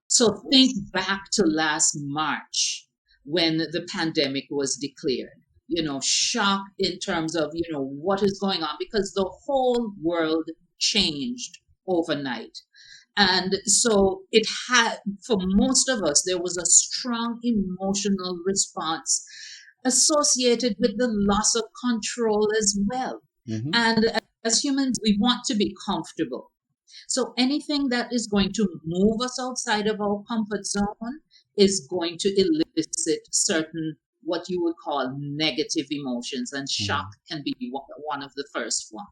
So think back to last March when the pandemic was declared. Shock in terms of, what is going on because the whole world changed overnight. And so it had, for most of us, there was a strong emotional response associated with the loss of control as well. Mm-hmm. And as humans, we want to be comfortable. So anything that is going to move us outside of our comfort zone is going to elicit certain what you would call negative emotions, and shock can be one of the first ones.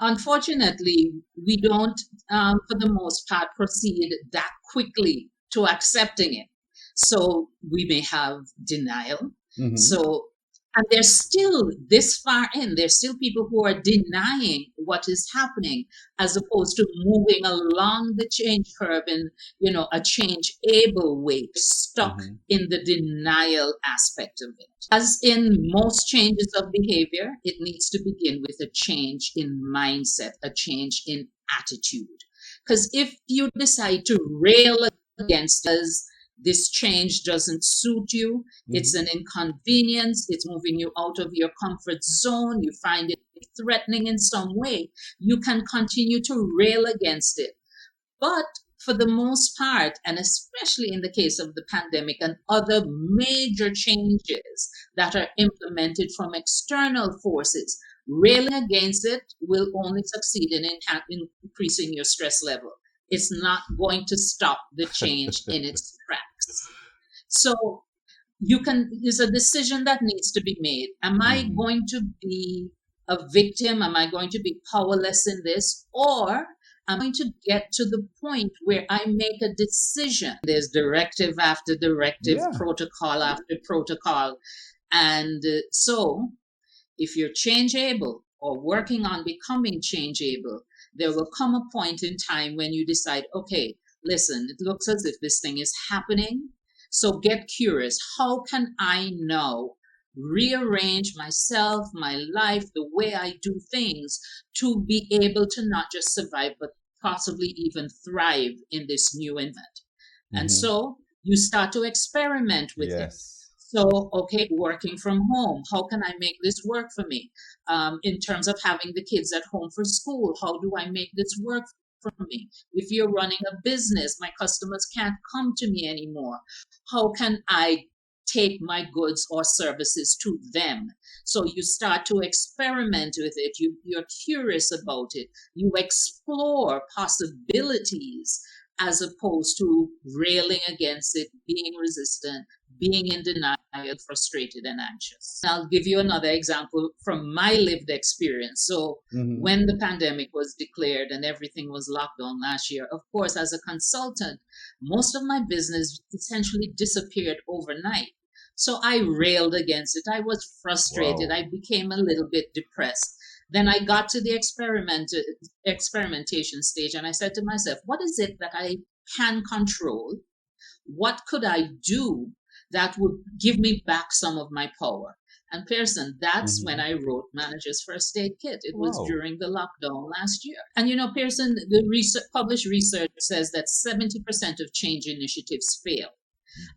Unfortunately, we don't, for the most part, proceed that quickly to accepting it. So we may have denial. Mm-hmm. So, and there's still this far in, there's still people who are denying what is happening as opposed to moving along the change curve in, a change able way, stuck in the denial aspect of it. As in most changes of behavior, it needs to begin with a change in mindset, a change in attitude. Because if you decide to rail against us, this change doesn't suit you, it's an inconvenience, it's moving you out of your comfort zone, you find it threatening in some way, you can continue to rail against it. But for the most part, and especially in the case of the pandemic and other major changes that are implemented from external forces, railing against it will only succeed in increasing your stress level. It's not going to stop the change in its tracks. So it's a decision that needs to be made. Am I going to be a victim? Am I going to be powerless in this? Or I'm going to get to the point where I make a decision. There's directive after directive, protocol after protocol. And so if you're change able or working on becoming change able, there will come a point in time when you decide, okay, listen, it looks as if this thing is happening. So get curious. How can I now rearrange myself, my life, the way I do things to be able to not just survive, but possibly even thrive in this new event? And so you start to experiment with it. So, okay, working from home, how can I make this work for me? In terms of having the kids at home for school, how do I make this work for me? If you're running a business, my customers can't come to me anymore. How can I take my goods or services to them? So you start to experiment with it. You're curious about it. You explore possibilities as opposed to railing against it, being resistant, being in denial, frustrated, and anxious. I'll give you another example from my lived experience. So when the pandemic was declared and everything was locked down last year, of course, as a consultant, most of my business essentially disappeared overnight. So I railed against it. I was frustrated. I became a little bit depressed. Then I got to the experimentation stage and I said to myself, what is it that I can control? What could I do that would give me back some of my power? And Pearson, that's when I wrote Manager's First Aid Kit. It was during the lockdown last year. And Pearson, the published research says that 70% of change initiatives fail.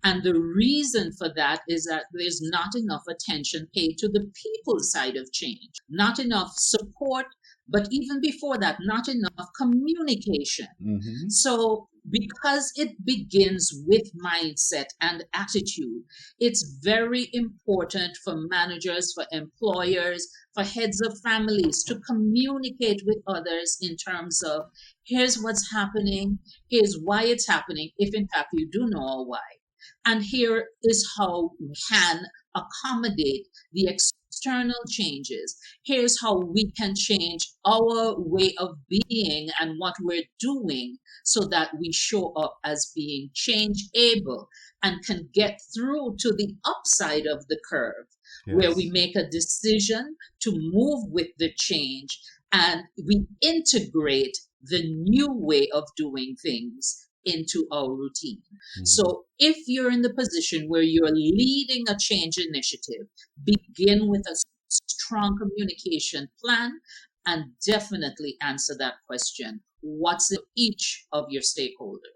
And the reason for that is that there's not enough attention paid to the people side of change, not enough support, but even before that, not enough communication. So because it begins with mindset and attitude, it's very important for managers, for employers, for heads of families to communicate with others in terms of, here's what's happening, here's why it's happening, if in fact you do know why. And here is how we can accommodate the external changes. Here's how we can change our way of being and what we're doing so that we show up as being change able and can get through to the upside of the curve, where we make a decision to move with the change and we integrate the new way of doing things into our routine. Mhm. So if you're in the position where you're leading a change initiative, begin with a strong communication plan and definitely answer that question. What's each of your stakeholders?